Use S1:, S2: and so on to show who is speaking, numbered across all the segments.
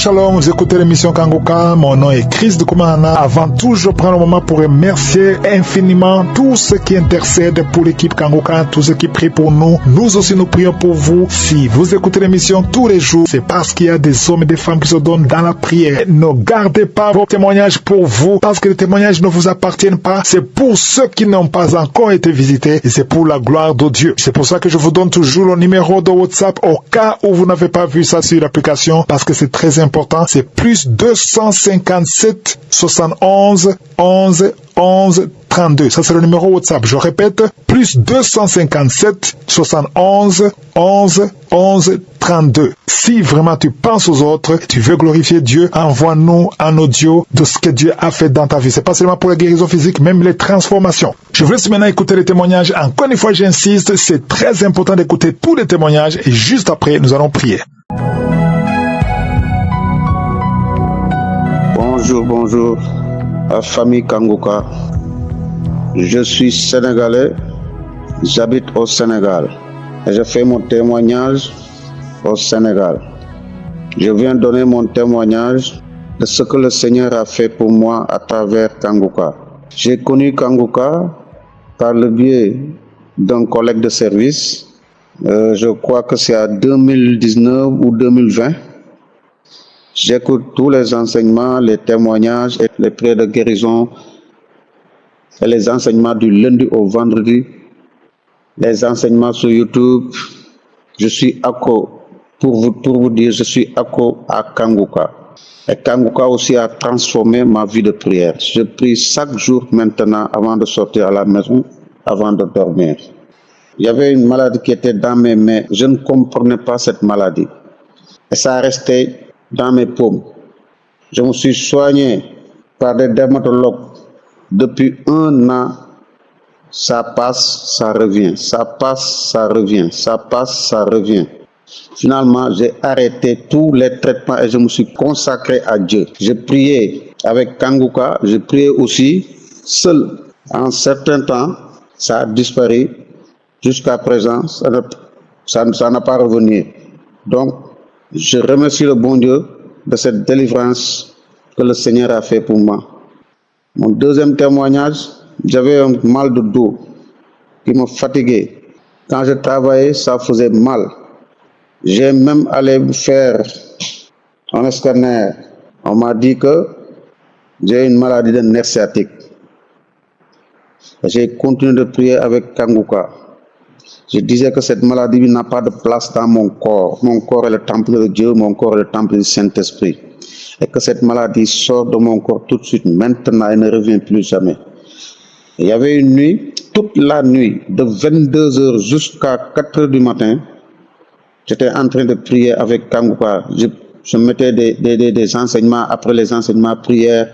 S1: Shalom, vous écoutez l'émission Kanguka, mon nom est Chris de Koumana. Avant tout, je prends le moment pour remercier infiniment tous ceux qui intercèdent pour l'équipe Kanguka, tous ceux qui prient pour nous. Nous aussi, nous prions pour vous. Si vous écoutez l'émission tous les jours, c'est parce qu'il y a des hommes et des femmes qui se donnent dans la prière. Ne gardez pas vos témoignages pour vous, parce que les témoignages ne vous appartiennent pas. C'est pour ceux qui n'ont pas encore été visités et c'est pour la gloire de Dieu. C'est pour ça que je vous donne toujours le numéro de WhatsApp au cas où vous n'avez pas vu ça sur l'application, parce que c'est très important. C'est plus 257 71 11 11 32. Ça, c'est le numéro WhatsApp. Je répète, plus 257 71 11 11 32. Si vraiment tu penses aux autres, tu veux glorifier Dieu, envoie-nous un audio de ce que Dieu a fait dans ta vie. C'est pas seulement pour la guérison physique, même les transformations. Je vous laisse maintenant écouter les témoignages. Encore une fois, j'insiste, c'est très important d'écouter tous les témoignages et juste après, nous allons prier.
S2: Bonjour, la famille Kanguka. Je suis sénégalais, j'habite au Sénégal et je fais mon témoignage au Sénégal. Je viens donner mon témoignage de ce que le Seigneur a fait pour moi à travers Kanguka. J'ai connu Kanguka par le biais d'un collègue de service. Je crois que c'est à 2019 ou 2020. J'écoute tous les enseignements, les témoignages et les prières de guérison et les enseignements du lundi au vendredi, les enseignements sur YouTube. Je suis accro, pour vous dire, je suis accro à Kanguka. Et Kanguka aussi a transformé ma vie de prière. Je prie chaque jour maintenant avant de sortir à la maison, avant de dormir. Il y avait une maladie qui était dans mes mains. Je ne comprenais pas cette maladie. Et ça restait dans mes paumes. Je me suis soigné par des dermatologues. Depuis 1 an, ça passe, ça revient, ça passe, ça revient, ça passe, ça revient. Finalement, j'ai arrêté tous les traitements et je me suis consacré à Dieu. J'ai prié avec Kanguka, j'ai prié aussi seul. En certain temps, ça a disparu. Jusqu'à présent, ça n'a pas revenu. Donc, je remercie le bon Dieu de cette délivrance que le Seigneur a fait pour moi. Mon deuxième témoignage, j'avais un mal de dos qui me fatiguait. Quand je travaillais, ça faisait mal. J'ai même allé faire un scanner. On m'a dit que j'ai une maladie de nerf sciatique. J'ai continué de prier avec Kanguka. Je disais que cette maladie n'a pas de place dans mon corps. Mon corps est le temple de Dieu, mon corps est le temple du Saint-Esprit. Et que cette maladie sort de mon corps tout de suite, maintenant, et ne revient plus jamais. Il y avait une nuit, toute la nuit, de 22h jusqu'à 4h du matin, j'étais en train de prier avec Kanguka. Je mettais des enseignements, après les enseignements, prières,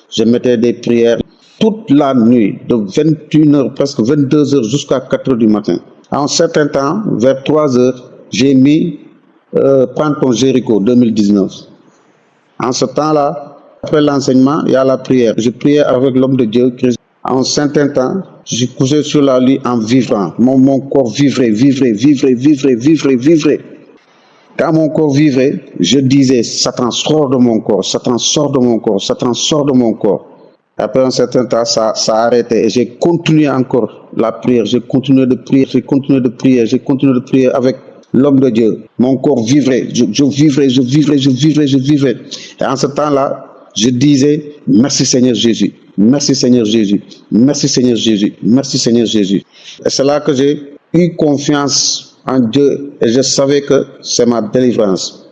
S2: je mettais des prières. Toute la nuit, de 21h, presque 22h jusqu'à 4h du matin. En un certain temps, vers 3h, j'ai mis Prends ton Jéricho 2019. En ce temps-là, après l'enseignement, il y a la prière. Je priais avec l'homme de Dieu, Christ. En un certain temps, je couchais sur la lit en vivrant. Mon corps vivrait. Quand mon corps vivrait, je disais, Satan sort de mon corps, Satan sort de mon corps, Satan sort de mon corps. Après un certain temps, ça a arrêté et j'ai continué encore la prière. J'ai continué de prier avec l'homme de Dieu. Mon corps vivrait, je vivrais. Et en ce temps-là, je disais, merci Seigneur Jésus, merci Seigneur Jésus, merci Seigneur Jésus, merci Seigneur Jésus. Et c'est là que j'ai eu confiance en Dieu et je savais que c'est ma délivrance.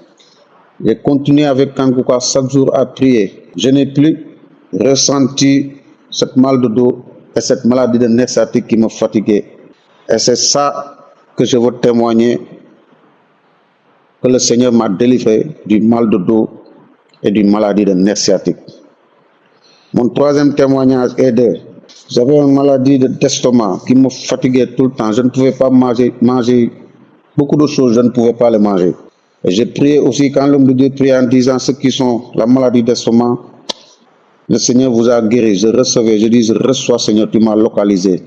S2: J'ai continué avec Kanguka chaque jour à prier. Je n'ai plus ressenti cette mal de dos et cette maladie de nerf sciatique qui me fatiguait. Et c'est ça que je veux témoigner, que le Seigneur m'a délivré du mal de dos et d'une maladie de nerf sciatique. Mon troisième témoignage est j'avais une maladie d'estomac qui me fatiguait tout le temps. Je ne pouvais pas manger beaucoup de choses, je ne pouvais pas les manger. Et j'ai prié aussi quand l'homme de Dieu priait en disant ceux qui sont la maladie d'estomac, le Seigneur vous a guéri. Je recevais, je dis, je reçois Seigneur, tu m'as localisé,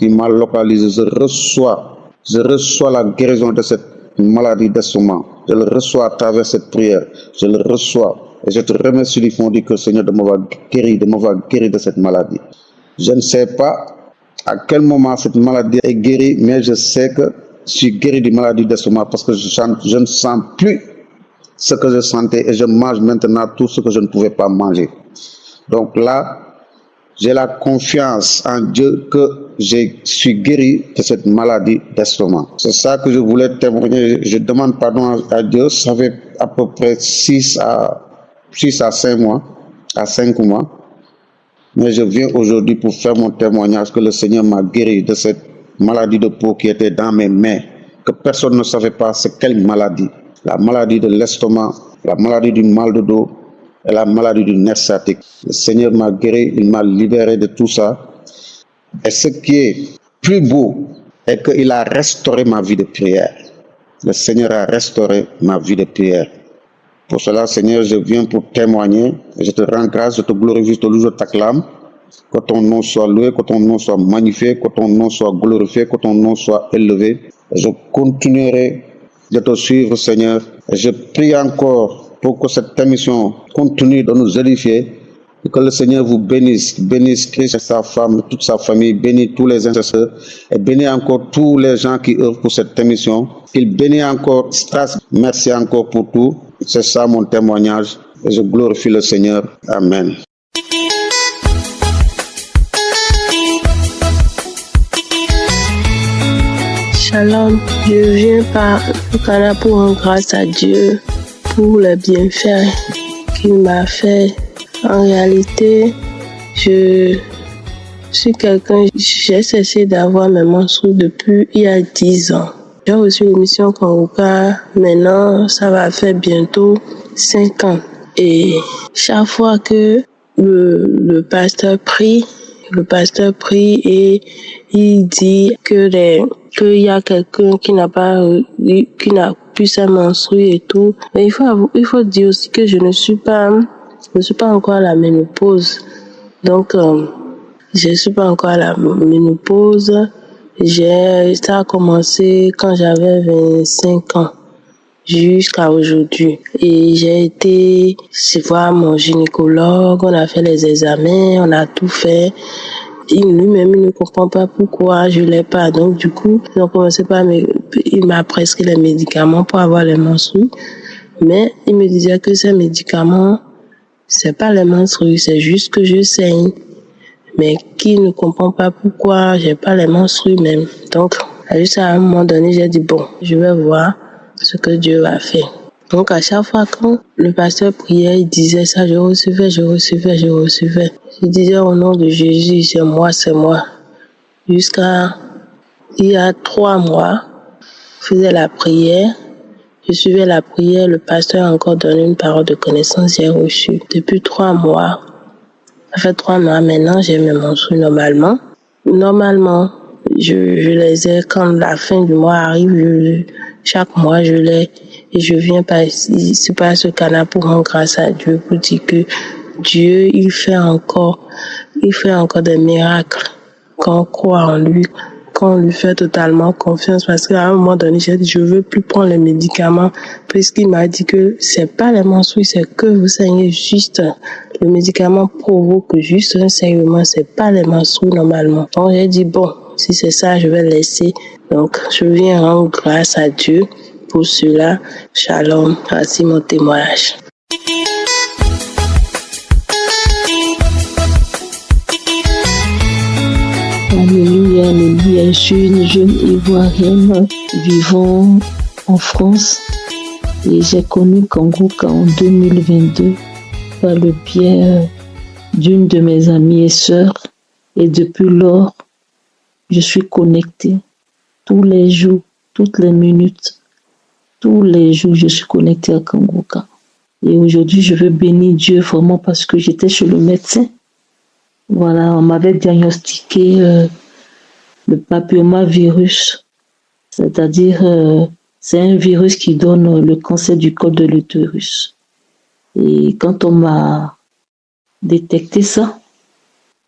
S2: je reçois la guérison de cette maladie d'estomac. Je le reçois à travers cette prière, je le reçois. Et je te remercie du fond du cœur, Seigneur, de m'avoir guéri de cette maladie. Je ne sais pas à quel moment cette maladie est guérie, mais je sais que je suis guéri de maladie d'estomac parce que je ne sens plus ce que je sentais et je mange maintenant tout ce que je ne pouvais pas manger. Donc là, j'ai la confiance en Dieu que je suis guéri de cette maladie d'estomac. C'est ça que je voulais témoigner. Je demande pardon à Dieu. Ça fait à peu près 6 à 5 mois, Mais je viens aujourd'hui pour faire mon témoignage que le Seigneur m'a guéri de cette maladie de peau qui était dans mes mains, que personne ne savait pas c'est quelle maladie. La maladie de l'estomac, la maladie du mal de dos et la maladie du nerf sciatique. Le Seigneur m'a guéri, il m'a libéré de tout ça. Et ce qui est plus beau est qu'il a restauré ma vie de prière. Le Seigneur a restauré ma vie de prière. Pour cela, Seigneur, je viens pour témoigner. Je te rends grâce, je te glorifie, je te loue, je t'acclame. Que ton nom soit loué, que ton nom soit magnifié, que ton nom soit glorifié, que ton nom soit élevé. Je continuerai de te suivre, Seigneur. Et je prie encore pour que cette émission continue de nous édifier. Et que le Seigneur vous bénisse Christ et sa femme, toute sa famille, bénisse tous les intercesseurs et bénisse encore tous les gens qui œuvrent pour cette émission. Qu'il bénisse encore Stas. Merci encore pour tout. C'est ça mon témoignage et je glorifie le Seigneur. Amen.
S3: Shalom, je viens par le canal pour rendre grâce à Dieu pour les bienfaits qu'il m'a fait. En réalité, je suis quelqu'un, j'ai cessé d'avoir mes menstrues depuis il y a 10 ans. J'ai reçu l'émission Kanguka, maintenant ça va faire bientôt 5 ans. Et chaque fois que le pasteur prie et il dit qu'il y a quelqu'un qui n'a plus sa menstrue et tout. Mais il faut dire aussi que je ne suis pas encore à la ménopause. Donc, je ne suis pas encore à la ménopause. Ça a commencé quand j'avais 25 ans jusqu'à aujourd'hui. Et j'ai été voir mon gynécologue, on a fait les examens, on a tout fait. Lui-même, il ne comprend pas pourquoi je l'ai pas. Donc, du coup, il m'a prescrit les médicaments pour avoir les menstrues. Mais il me disait que ces médicaments, c'est pas les menstrues, c'est juste que je saigne. Mais qui ne comprend pas pourquoi j'ai pas les menstrues même. Donc, juste à un moment donné, j'ai dit bon, je vais voir ce que Dieu va faire. Donc, à chaque fois quand le pasteur priait, il disait ça, je recevais. Je disais au nom de Jésus, c'est moi. Jusqu'à il y a 3 mois, je faisais la prière. Je suivais la prière, le pasteur a encore donné une parole de connaissance, j'ai reçu. Depuis 3 mois, ça fait 3 mois maintenant, j'ai mes menstrues normalement. Normalement, je les ai quand la fin du mois arrive, chaque mois je l'ai. Et je viens par ce canal pour rendre grâce à Dieu, pour dire que Dieu, il fait encore des miracles, qu'on croit en lui, qu'on lui fait totalement confiance, parce qu'à un moment donné, j'ai dit, je veux plus prendre les médicaments, puisqu'il m'a dit que c'est pas les menstrues, c'est que vous saignez juste. Le médicament provoque juste un saignement, c'est pas les menstrues normalement. Donc j'ai dit, bon, si c'est ça, je vais laisser. Donc, je viens rendre grâce à Dieu pour cela. Shalom, voici mon témoignage.
S4: Alléluia, alléluia. Je suis une jeune Ivoirienne vivant en France et j'ai connu Kanguka en 2022 par le biais d'une de mes amies et sœurs. Et depuis lors, je suis connectée tous les jours, toutes les minutes. Tous les jours, je suis connectée à Kanguka. Et aujourd'hui, je veux bénir Dieu vraiment parce que j'étais chez le médecin. Voilà, on m'avait diagnostiqué le papillomavirus, c'est-à-dire c'est un virus qui donne le cancer du col de l'utérus. Et quand on m'a détecté ça,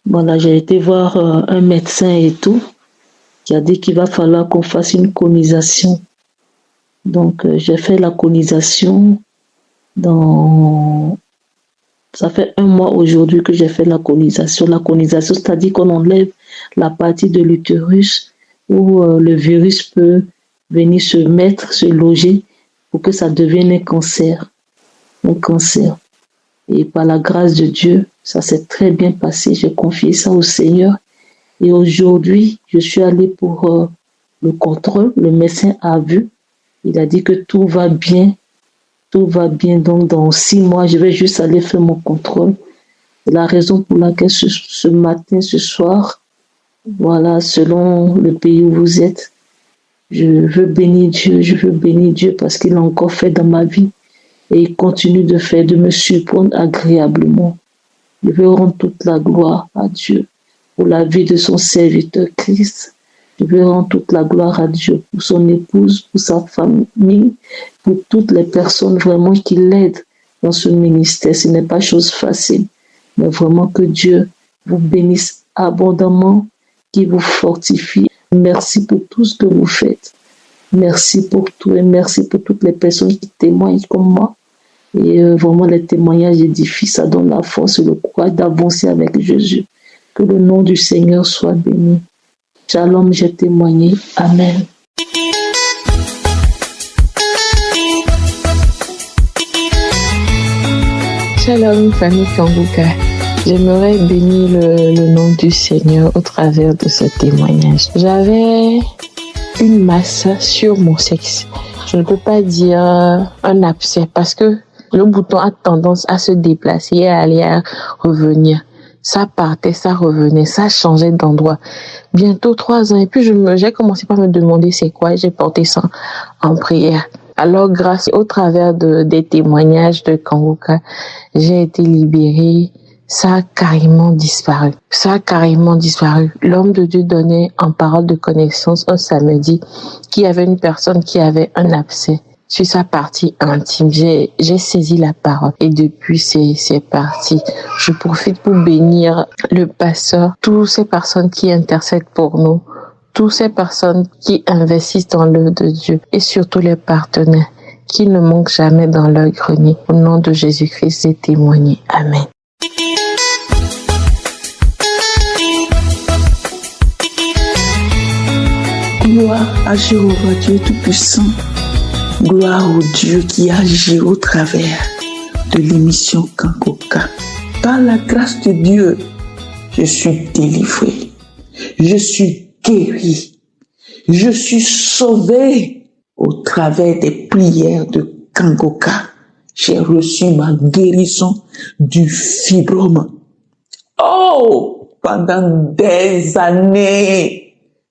S4: voilà, j'ai été voir un médecin et tout, qui a dit qu'il va falloir qu'on fasse une conisation. Donc, j'ai fait la conisation dans Ça fait 1 mois aujourd'hui que j'ai fait la colonisation. La colonisation, c'est-à-dire qu'on enlève la partie de l'utérus où le virus peut venir se mettre, se loger pour que ça devienne un cancer. Un cancer. Et par la grâce de Dieu, ça s'est très bien passé. J'ai confié ça au Seigneur. Et aujourd'hui, je suis allée pour le contrôle. Le médecin a vu. Il a dit que tout va bien. Tout va bien. Donc, dans 6 mois, je vais juste aller faire mon contrôle. C'est la raison pour laquelle ce matin, ce soir, voilà, selon le pays où vous êtes, je veux bénir Dieu parce qu'il a encore fait dans ma vie et il continue de me surprendre agréablement. Je veux rendre toute la gloire à Dieu pour la vie de son serviteur Christ. Je veux rendre toute la gloire à Dieu pour son épouse, pour sa famille, pour toutes les personnes vraiment qui l'aident dans ce ministère. Ce n'est pas chose facile, mais vraiment que Dieu vous bénisse abondamment, qu'il vous fortifie. Merci pour tout ce que vous faites. Merci pour tout et merci pour toutes les personnes qui témoignent comme moi. Et vraiment, les témoignages édifient, ça donne la force et le courage d'avancer avec Jésus. Que le nom du Seigneur soit béni. Shalom, j'ai témoigné. Amen.
S5: Shalom, famille Kanguka. J'aimerais bénir le nom du Seigneur au travers de ce témoignage. J'avais une masse sur mon sexe. Je ne peux pas dire un abcès parce que le bouton a tendance à se déplacer et à aller à revenir. Ça partait, ça revenait, ça changeait d'endroit. Bientôt 3 ans. Et puis j'ai commencé par me demander c'est quoi et j'ai porté ça en prière. Alors grâce au travers des témoignages de Kanguka, j'ai été libérée. Ça a carrément disparu. L'homme de Dieu donnait en parole de connaissance un samedi qu'il y avait une personne qui avait un abcès sur sa partie intime. J'ai saisi la parole et depuis c'est parti. Je profite pour bénir le pasteur, toutes ces personnes qui intercèdent pour nous, toutes ces personnes qui investissent dans l'œuvre de Dieu et surtout les partenaires qui ne manquent jamais dans leur grenier. Au nom de Jésus-Christ, j'ai témoigné. Amen.
S6: Gloire à Jéhovah Dieu Tout-Puissant. Gloire au Dieu qui agit au travers de l'émission Kanguka. Par la grâce de Dieu, je suis délivré. Je suis guéri. Je suis sauvé au travers des prières de Kanguka. J'ai reçu ma guérison du fibrome. Oh! Pendant des années,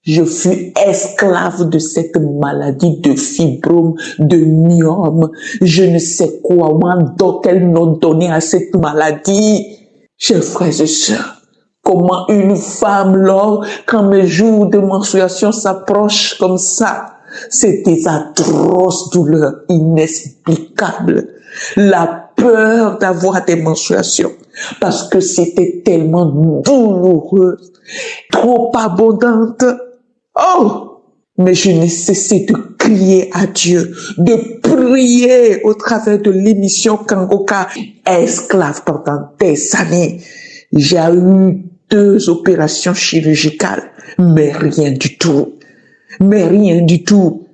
S6: je fus esclave de cette maladie de fibrome, de myome. Je ne sais quoi, quel nom donner à cette maladie. Chers frères et sœurs, comment une femme, quand mes jours de menstruation s'approchent comme ça, c'est des atroces douleurs inexplicables. La peur d'avoir des menstruations, parce que c'était tellement douloureux, trop abondante. Oh! Mais je n'ai cessé de crier à Dieu, de prier au travers de l'émission Kanguka, esclave pendant des années. J'ai eu 2 opérations chirurgicales, mais rien du tout.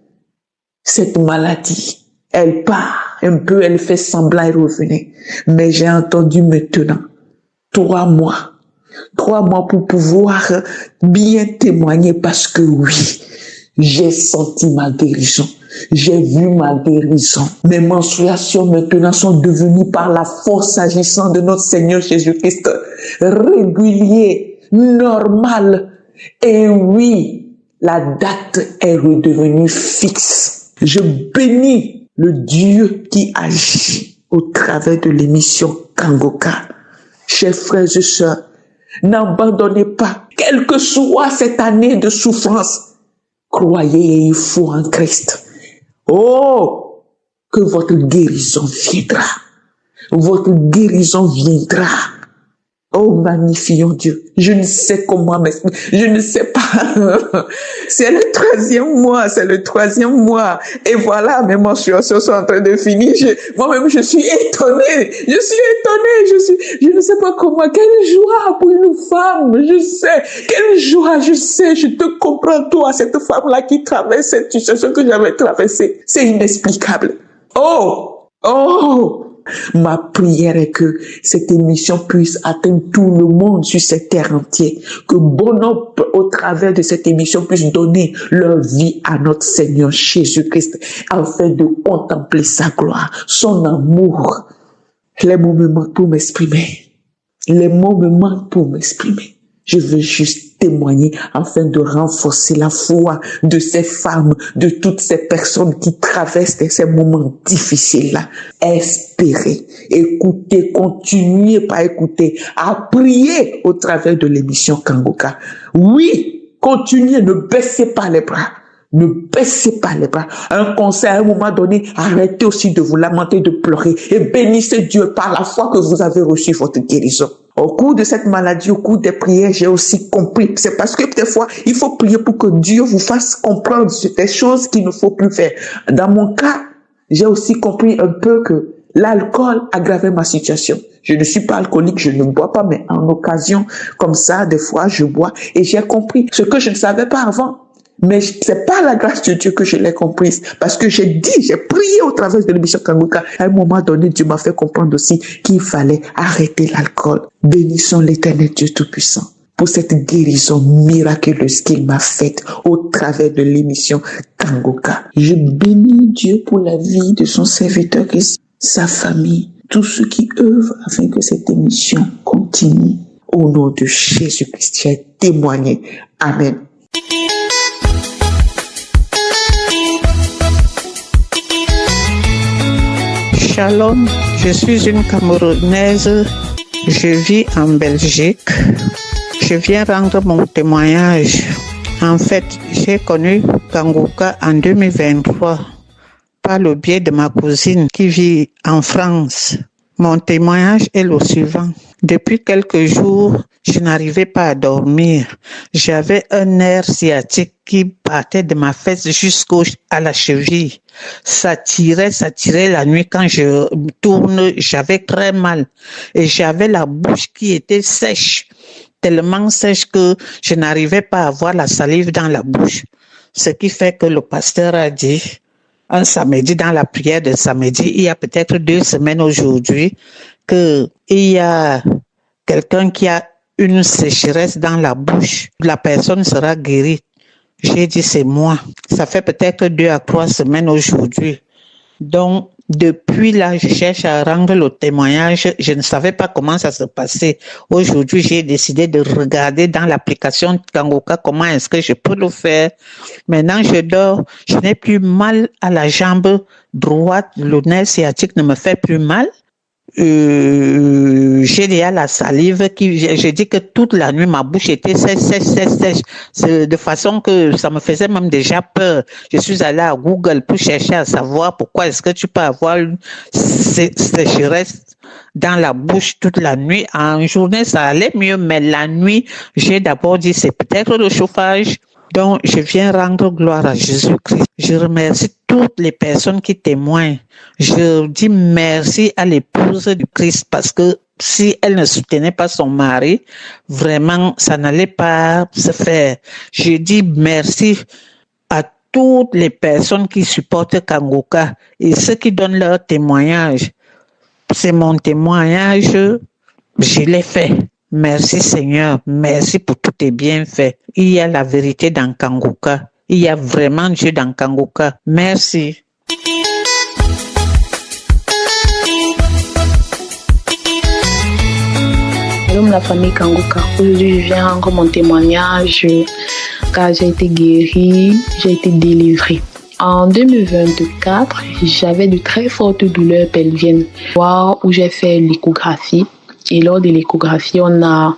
S6: Cette maladie, elle part un peu, elle fait semblant et revenait. Mais j'ai entendu maintenant 3 mois pour pouvoir bien témoigner parce que oui, j'ai senti ma guérison. J'ai vu ma guérison. Mes menstruations maintenant sont devenues par la force agissante de notre Seigneur Jésus-Christ régulier, normal. Et oui, la date est redevenue fixe. Je bénis le Dieu qui agit au travers de l'émission Kanguka. Chers frères et sœurs, n'abandonnez pas, quelle que soit cette année de souffrance. Croyez et il faut en Christ. Oh, que votre guérison viendra. Votre guérison viendra. Oh, magnifions Dieu. Je ne sais comment m'exprimer. Je ne sais pas. C'est le 3e mois. C'est le 3e mois. Et voilà, mes menstruations sont en train de finir. Moi-même, je suis étonnée. Je ne sais pas comment. Quelle joie pour une femme. Je sais. Quelle joie. Je sais. Je te comprends, toi, cette femme-là qui traverse cette situation que j'avais traversée. C'est inexplicable. Oh! Ma prière est que cette émission puisse atteindre tout le monde sur cette terre entière. Que bon nombre, au travers de cette émission, puisse donner leur vie à notre Seigneur Jésus-Christ, afin de contempler sa gloire, son amour. Les mots me manquent pour m'exprimer. Je veux juste témoigner afin de renforcer la foi de ces femmes, de toutes ces personnes qui traversent ces moments difficiles-là. Espérez, écoutez, continuez par écouter, à prier au travers de l'émission Kangoka. Oui, continuez, ne baissez pas les bras. Un conseil à un moment donné, arrêtez aussi de vous lamenter, de pleurer et bénissez Dieu par la foi que vous avez reçu votre guérison. Au cours de cette maladie, au cours des prières, j'ai aussi compris. C'est parce que des fois, il faut prier pour que Dieu vous fasse comprendre des choses qu'il ne faut plus faire. Dans mon cas, j'ai aussi compris un peu que l'alcool aggravait ma situation. Je ne suis pas alcoolique, je ne bois pas, mais en occasion comme ça, des fois, je bois et j'ai compris ce que je ne savais pas avant. Mais c'est par la grâce de Dieu que je l'ai comprise. Parce que j'ai prié au travers de l'émission Kangoka. À un moment donné, Dieu m'a fait comprendre aussi qu'il fallait arrêter l'alcool. Bénissons l'Éternel Dieu Tout-Puissant pour cette guérison miraculeuse qu'il m'a faite au travers de l'émission Kangoka. Je bénis Dieu pour la vie de son serviteur Christ, sa famille, tous ceux qui œuvrent afin que cette émission continue. Au nom de Jésus-Christ, j'ai témoigné. Amen.
S7: Shalom, je suis une Camerounaise, je vis en Belgique. Je viens rendre mon témoignage. En fait, j'ai connu Kangoka en 2023 par le biais de ma cousine qui vit en France. Mon témoignage est le suivant. Depuis quelques jours, je n'arrivais pas à dormir. J'avais un nerf sciatique qui partait de ma fesse jusqu'à la cheville. Ça tirait la nuit. Quand je tourne, j'avais très mal. Et j'avais la bouche qui était sèche, tellement sèche que je n'arrivais pas à avoir la salive dans la bouche. Ce qui fait que le pasteur a dit, un samedi, dans la prière de samedi, il y a peut-être 2 semaines aujourd'hui, qu'il y a quelqu'un qui a une sécheresse dans la bouche, la personne sera guérie. J'ai dit, c'est moi. Ça fait peut-être 2 à 3 semaines aujourd'hui. Donc, depuis là, je cherche à rendre le témoignage. Je ne savais pas comment ça se passait. Aujourd'hui, j'ai décidé de regarder dans l'application Kangoka comment est-ce que je peux le faire. Maintenant, je dors. Je n'ai plus mal à la jambe droite. Le nerf sciatique ne me fait plus mal. J'ai déjà la salive j'ai dit que toute la nuit ma bouche était sèche, de façon que ça me faisait même déjà peur. Je suis allée à Google pour chercher à savoir pourquoi est-ce que tu peux avoir une sécheresse dans la bouche toute la nuit. En journée ça allait mieux, mais la nuit j'ai d'abord dit c'est peut-être le chauffage. Donc, je viens rendre gloire à Jésus-Christ. Je remercie toutes les personnes qui témoignent. Je dis merci à l'épouse du Christ parce que si elle ne soutenait pas son mari, vraiment, ça n'allait pas se faire. Je dis merci à toutes les personnes qui supportent Kangoka et ceux qui donnent leur témoignage. C'est mon témoignage, je l'ai fait. Merci Seigneur, merci pour tous tes bienfaits. Il y a la vérité dans Kangoka. Il y a vraiment Dieu dans Kangoka. Merci.
S8: Shalom la famille Kangoka. Aujourd'hui, je viens rendre mon témoignage car j'ai été guérie, j'ai été délivrée. En 2024, j'avais de très fortes douleurs pelviennes. Où j'ai fait l'échographie. Et lors de l'échographie, on a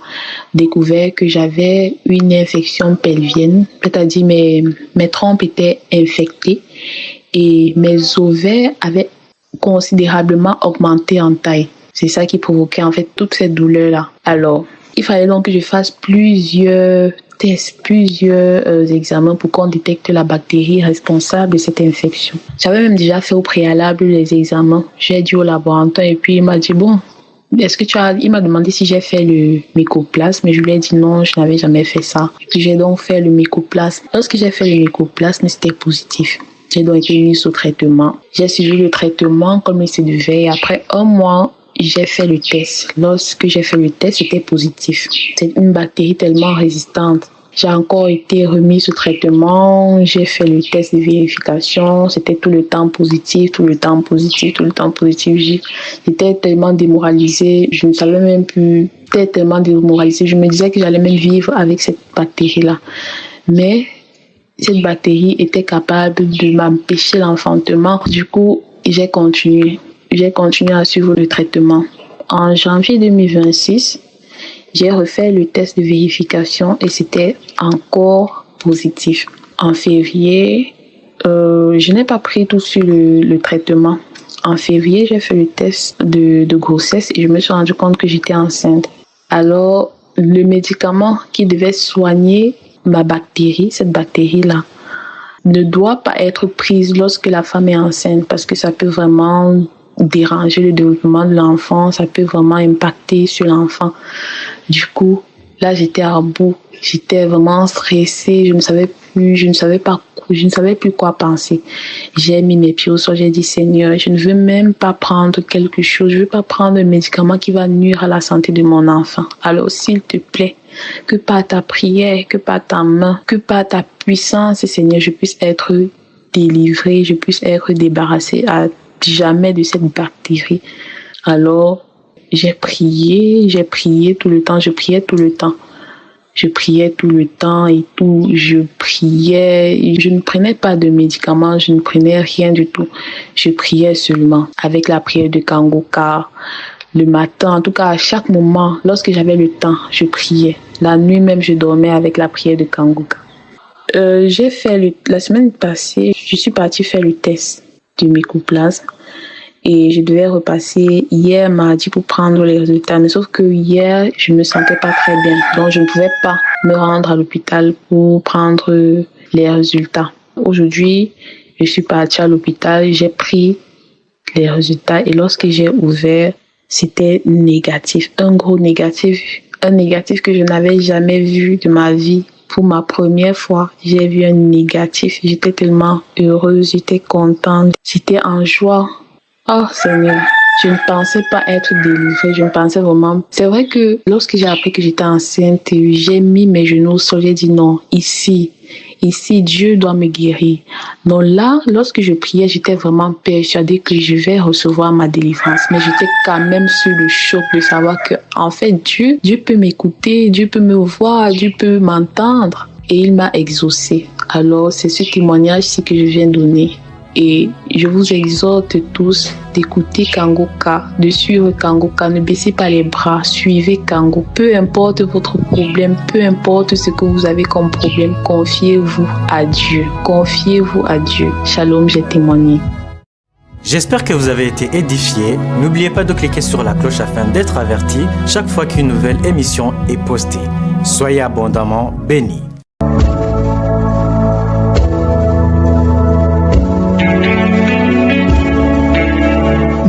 S8: découvert que j'avais une infection pelvienne, c'est-à-dire mes trompes étaient infectées et mes ovaires avaient considérablement augmenté en taille. C'est ça qui provoquait en fait toute cette douleur-là. Alors, il fallait donc que je fasse plusieurs tests, plusieurs examens pour qu'on détecte la bactérie responsable de cette infection. J'avais même déjà fait au préalable les examens. J'ai dit au laboratoire et puis il m'a dit bon, il m'a demandé si j'ai fait le mycoplasme, mais je lui ai dit non, je n'avais jamais fait ça. Et puis j'ai donc fait le mycoplasme. Lorsque j'ai fait le mycoplasme, c'était positif. J'ai donc été mise au traitement. J'ai suivi le traitement comme il se devait. Et après un mois, j'ai fait le test. Lorsque j'ai fait le test, c'était positif. C'est une bactérie tellement résistante. J'ai encore été remise au traitement. J'ai fait le test de vérification. C'était tout le temps positif, tout le temps positif, tout le temps positif. J'étais tellement démoralisée. Je ne savais même plus. J'étais tellement démoralisée. Je me disais que j'allais même vivre avec cette bactérie-là. Mais cette bactérie était capable de m'empêcher l'enfantement. Du coup, j'ai continué à suivre le traitement. En janvier 2026, j'ai refait le test de vérification et c'était encore positif. En février, je n'ai pas pris tout sur le traitement. En février, j'ai fait le test de grossesse et je me suis rendu compte que j'étais enceinte. Alors, le médicament qui devait soigner ma bactérie, cette bactérie-là, ne doit pas être prise lorsque la femme est enceinte parce que ça peut vraiment déranger le développement de l'enfant, ça peut vraiment impacter sur l'enfant. Du coup, là, j'étais à bout. J'étais vraiment stressée. Je ne savais plus quoi penser. J'ai mis mes pieds au sol. J'ai dit, Seigneur, je ne veux même pas prendre quelque chose. Je ne veux pas prendre un médicament qui va nuire à la santé de mon enfant. Alors, s'il te plaît, que par ta prière, que par ta main, que par ta puissance, Seigneur, je puisse être délivrée, je puisse être débarrassée à jamais de cette bactérie. Alors, j'ai prié tout le temps, je priais tout le temps et tout, je priais, je ne prenais pas de médicaments, je ne prenais rien du tout, je priais seulement avec la prière de Kangoka. Le matin, en tout cas à chaque moment, lorsque j'avais le temps, je priais. La nuit même, je dormais avec la prière de Kangoka. J'ai fait la semaine passée, je suis partie faire le test du mycoplasme et je devais repasser hier mardi pour prendre les résultats, mais sauf que hier je me sentais pas très bien, donc je ne pouvais pas me rendre à l'hôpital pour prendre les résultats. Aujourd'hui, je suis partie à l'hôpital, j'ai pris les résultats et lorsque j'ai ouvert, c'était négatif, un gros négatif, un négatif que je n'avais jamais vu de ma vie. Pour ma première fois, j'ai vu un négatif. J'étais tellement heureuse, j'étais contente, j'étais en joie. Oh Seigneur, je ne pensais pas être délivrée, je ne pensais vraiment... C'est vrai que lorsque j'ai appris que j'étais enceinte, j'ai mis mes genoux au sol, j'ai dit non, ici, Dieu doit me guérir. Donc là, lorsque je priais, j'étais vraiment persuadée que je vais recevoir ma délivrance. Mais j'étais quand même sur le choc de savoir que, en fait, Dieu peut m'écouter, Dieu peut me voir, Dieu peut m'entendre. Et il m'a exaucé. Alors, c'est ce témoignage-ci que je viens donner. Et je vous exhorte tous d'écouter Kangoka, de suivre Kangoka. Ne baissez pas les bras, suivez Kango. Peu importe votre problème, peu importe ce que vous avez comme problème, confiez-vous à Dieu. Confiez-vous à Dieu. Shalom, j'ai témoigné.
S9: J'espère que vous avez été édifiés. N'oubliez pas de cliquer sur la cloche afin d'être averti chaque fois qu'une nouvelle émission est postée. Soyez abondamment bénis.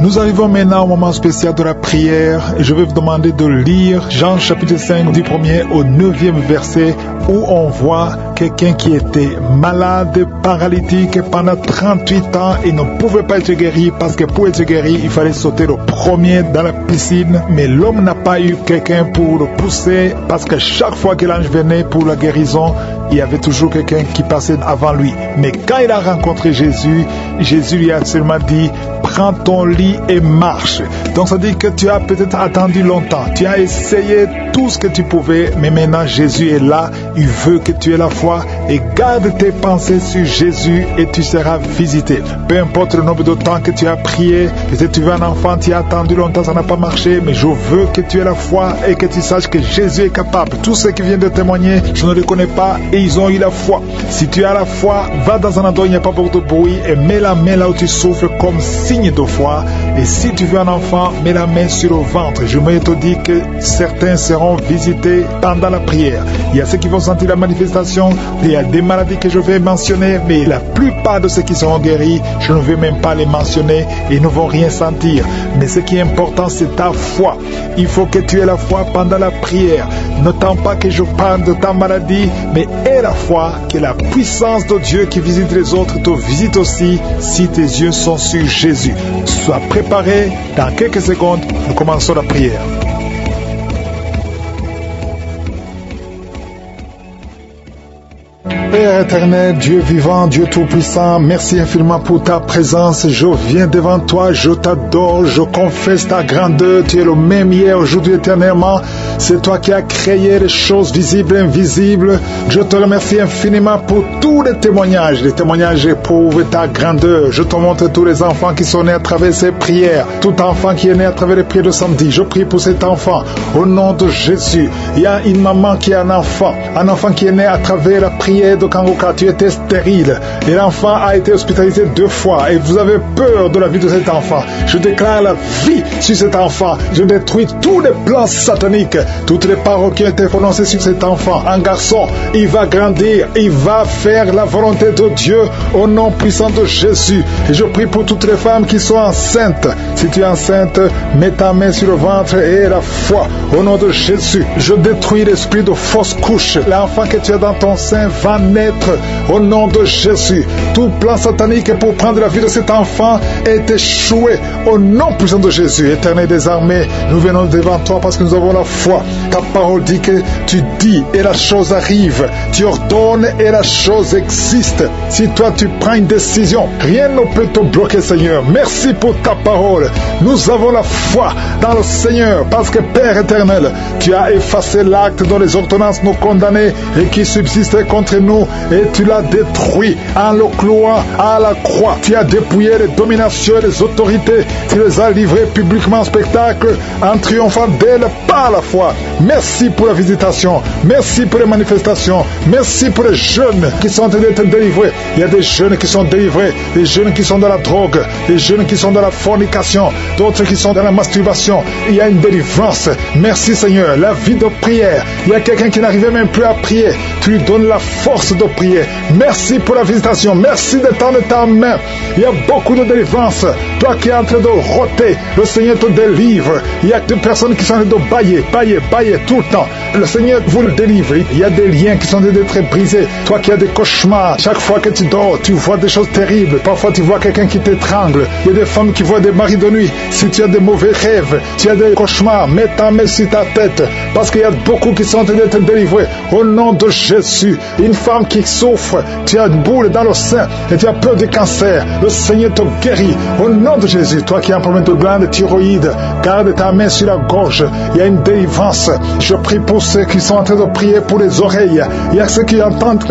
S1: Nous arrivons maintenant au moment spécial de la prière et je vais vous demander de lire Jean chapitre 5 du 1er au 9e verset où on voit quelqu'un qui était malade, paralytique pendant 38 ans et ne pouvait pas être guéri parce que pour être guéri, il fallait sauter le premier dans la piscine. Mais l'homme n'a pas eu quelqu'un pour le pousser parce que chaque fois que l'ange venait pour la guérison, il y avait toujours quelqu'un qui passait avant lui. Mais quand il a rencontré Jésus, Jésus lui a seulement dit « Prends ton lit et marche ». Donc ça dit que tu as peut-être attendu longtemps, tu as essayé tout ce que tu pouvais, mais maintenant Jésus est là, il veut que tu aies la foi et garde tes pensées sur Jésus et tu seras visité. Peu importe le nombre de temps que tu as prié, peut-être tu veux un enfant, tu as attendu longtemps, ça n'a pas marché, mais je veux que tu aies la foi et que tu saches que Jésus est capable. Tous ceux qui viennent de témoigner, je ne les connais pas et ils ont eu la foi. Si tu as la foi, va dans un endroit où il n'y a pas beaucoup de bruit et mets la main là où tu souffles comme signe de foi. Et si tu veux un enfant, mets la main sur le ventre. Je me te dis que certains seront visités pendant la prière. Il y a ceux qui vont sentir la manifestation, il y a des maladies que je vais mentionner, mais la plupart de ceux qui seront guéris, je ne vais même pas les mentionner et ne vont rien sentir. Mais ce qui est important, c'est ta foi. Il faut que tu aies la foi pendant la prière. N'attends pas que je parle de ta maladie, mais aie la foi que la puissance de Dieu qui visite les autres te visite aussi si tes yeux sont sur Jésus. Sois préparé, dans quelques secondes, nous commençons la prière. Père éternel, Dieu vivant, Dieu tout-puissant, merci infiniment pour ta présence. Je viens devant toi, je t'adore, je confesse ta grandeur. Tu es le même hier, aujourd'hui, éternellement. C'est toi qui as créé les choses visibles et invisibles. Je te remercie infiniment pour tous les témoignages. Les témoignages éprouvent ta grandeur. Je te montre tous les enfants qui sont nés à travers ces prières. Tout enfant qui est né à travers les prières de samedi. Je prie pour cet enfant. Au nom de Jésus, il y a une maman qui a un enfant qui est né à travers la prière de Kangoka. Tu étais stérile et l'enfant a été hospitalisé 2 fois et vous avez peur de la vie de cet enfant. Je déclare la vie sur cet enfant. Je détruis tous les plans sataniques, toutes les paroles qui ont été prononcées sur cet enfant. Un garçon, il va grandir, il va faire la volonté de Dieu au nom puissant de Jésus. Et je prie pour toutes les femmes qui sont enceintes. Si tu es enceinte, mets ta main sur le ventre et la foi au nom de Jésus. Je détruis l'esprit de fausse couche. L'enfant que tu as dans ton sein va naître au nom de Jésus. Tout plan satanique pour prendre la vie de cet enfant est échoué au nom puissant de Jésus. Éternel des armées, nous venons devant toi parce que nous avons la foi. Ta parole dit que tu dis et la chose arrive. Tu ordonnes et la chose existe. Si toi tu prends une décision, rien ne peut te bloquer, Seigneur. Merci pour ta parole. Nous avons la foi dans le Seigneur parce que Père éternel, tu as effacé l'acte dont les ordonnances nous condamnaient et qui subsistait contre nous et tu l'as détruit en le clouant à la croix. Tu as dépouillé les dominations et les autorités. Tu les as livrées publiquement en spectacle en triomphant d'elles par la foi. Merci pour la visitation. Merci pour les manifestations. Merci pour les jeunes qui sont en train d'être délivrés. Il y a des jeunes qui sont délivrés, des jeunes qui sont dans la drogue, des jeunes qui sont dans la fornication, d'autres qui sont dans la masturbation. Il y a une délivrance. Merci Seigneur. La vie de prière. Il y a quelqu'un qui n'arrivait même plus à prier. Tu lui donnes la force de prier. Merci pour la visitation. Merci de tendre ta main. Il y a beaucoup de délivrance. Toi qui es en train de roter, le Seigneur te délivre. Il y a des personnes qui sont en train de bailler tout le temps. Le Seigneur vous le délivre. Il y a des liens qui sont en train d'être brisés. Toi qui as des cauchemars, chaque fois que tu dors, tu vois des choses terribles. Parfois tu vois quelqu'un qui t'étrangle. Il y a des femmes qui voient des maris de nuit. Si tu as des mauvais rêves, tu as des cauchemars, mets ta main sur ta tête. Parce qu'il y a beaucoup qui sont en train d'être délivrés. Au nom de Jésus, une femme qui souffre, tu as une boule dans le sein et tu as peur du cancer. Le Seigneur te guérit. Au nom de Jésus, toi qui as un problème de glande thyroïde, garde ta main sur la gorge. Il y a une délivrance. Je prie pour ceux qui sont en train de prier pour les oreilles. Il y a ceux qui entendent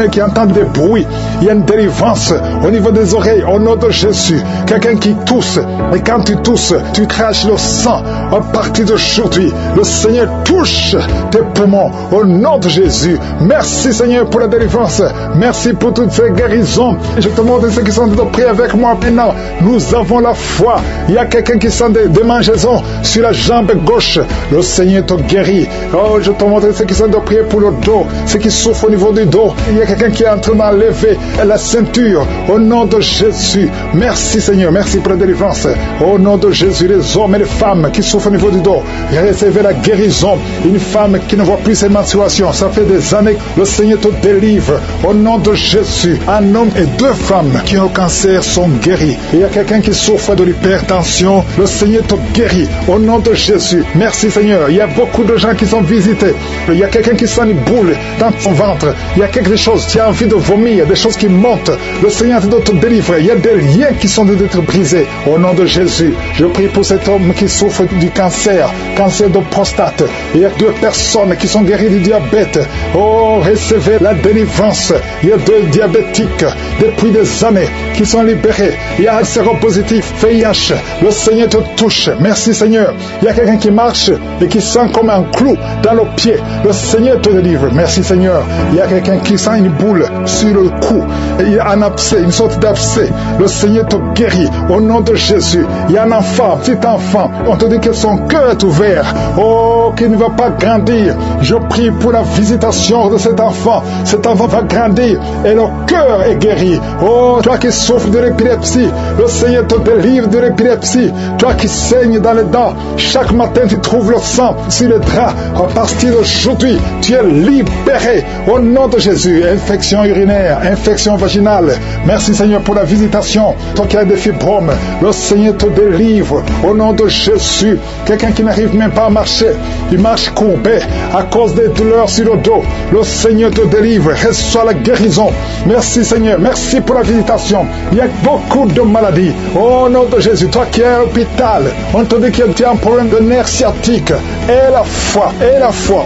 S1: des bruits. Il y a une délivrance au niveau des oreilles. Au nom de Jésus, quelqu'un qui tousse. Et quand tu tousses, tu craches le sang. À partir d'aujourd'hui, le Seigneur touche tes poumons. Au nom de Jésus. Merci Seigneur pour la délivrance. Merci pour toutes ces guérisons. Je te montre ceux qui sont en train de prier avec moi maintenant. Nous avons la foi. Il y a quelqu'un qui sent des démangeaisons sur la jambe gauche. Le Seigneur te guérit. Oh, je te montre ceux qui sont en train de prier pour le dos. Ceux qui souffrent au niveau du dos. Il y a quelqu'un qui est en train d'enlever la ceinture. Au nom de Jésus. Merci Seigneur. Merci pour la délivrance. Au nom de Jésus, les hommes et les femmes qui souffrent au niveau du dos. Recevez la guérison. Une femme qui ne voit plus ses menstruations. Ça fait des années. Le Seigneur te délivre. Au nom de Jésus. Un homme et 2 femmes qui ont le cancer sont guéris. Il y a quelqu'un qui souffre de l'hypertension. Le Seigneur te guérit. Au nom de Jésus. Merci Seigneur. Il y a beaucoup de gens qui sont visités. Il y a quelqu'un qui sent une boule dans son ventre. Il y a quelque chose, tu as envie de vomir, des choses qui montent. Le Seigneur doit te délivrer. Il y a des liens qui sont d'être brisés. Au nom de Jésus, je prie pour cet homme qui souffre du cancer de prostate. Il y a 2 personnes qui sont guéries du diabète. Oh, recevez la délivrance. Il y a 2 diabétiques depuis des années qui sont libérés. Il y a un séropositif, VIH. Le Seigneur te touche. Merci Seigneur. Il y a quelqu'un qui marche et qui sent comme un clou dans le pied. Le Seigneur te délivre. Merci Seigneur. Il y a quelqu'un qui sent une boule sur le cou. Il y a un abcès, une sorte d'abcès. Le Seigneur te guérit. Au nom de Jésus. Il y a un enfant, petit enfant. On te dit que son cœur est ouvert. Oh, qu'il ne va pas grandir. Je prie pour la visitation de cet enfant. Cet enfant va grandir et le cœur est guéri. Oh, toi qui souffres de l'épilepsie, le Seigneur te délivre de l'épilepsie. Toi qui saignes dans les dents, chaque matin tu trouves le sang sur les draps. À partir d'aujourd'hui, tu es libéré. Au nom de Jésus, infection urinaire, infection vaginale. Merci Seigneur pour la visitation. Toi qui as des fibromes, le Seigneur te délivre. Au nom de Jésus, quelqu'un qui n'arrive même pas à marcher, il marche courbé à cause des douleurs sur le dos. Le Seigneur te délivre. Reçois la guérison. Merci Seigneur. Merci pour la visitation. Il y a beaucoup de maladies. Au nom de Jésus, toi qui es à l'hôpital, on te dit que tu as un problème de nerf sciatique. Et la foi.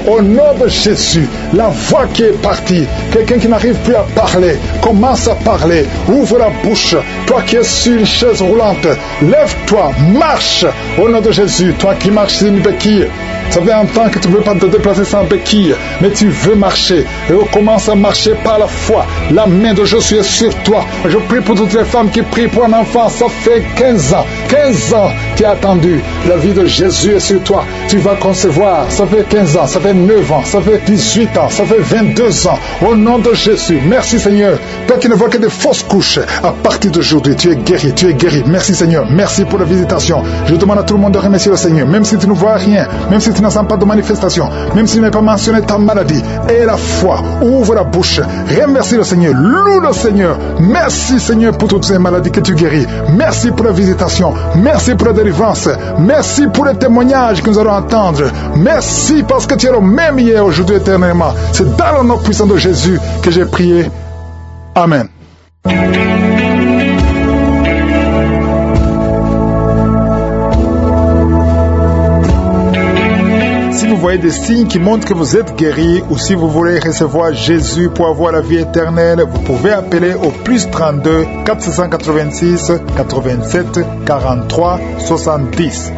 S1: Au nom de Jésus, la voix qui est partie. Quelqu'un qui n'arrive plus à parler, commence à parler. Ouvre la bouche. Toi qui es sur une chaise roulante, lève-toi, marche. Au nom de Jésus, toi qui marches sur une béquille. Ça fait un temps que tu ne veux pas te déplacer sans béquille, mais tu veux marcher. Et on commence à marcher par la foi. La main de Jésus est sur toi. Je prie pour toutes les femmes qui prient pour un enfant. Ça fait 15 ans. 15 ans, tu as attendu. La vie de Jésus est sur toi. Tu vas concevoir. Ça fait 15 ans, ça fait 9 ans, ça fait 18 ans, ça fait 22 ans. Au nom de Jésus, merci Seigneur. Toi qui ne vois que des fausses couches, à partir d'aujourd'hui, tu es guéri, tu es guéri. Merci Seigneur. Merci pour la visitation. Je demande à tout le monde de remercier le Seigneur. Même si tu ne vois rien, même si tu n'en sens pas de manifestation, même si tu n'as pas mentionné ta maladie, et la foi, ouvre la bouche, remercie le Seigneur, loue le Seigneur. Merci Seigneur pour toutes ces maladies que tu guéris. Merci pour la visitation, merci pour la délivrance, merci pour les témoignages que nous allons entendre. Merci parce que tu es le même hier, aujourd'hui, éternellement. C'est dans le nom puissant de Jésus que j'ai prié. Amen. Si vous voyez des signes qui montrent que vous êtes guéri, ou si vous voulez recevoir Jésus pour avoir la vie éternelle, vous pouvez appeler au plus 32 486 87 43 70.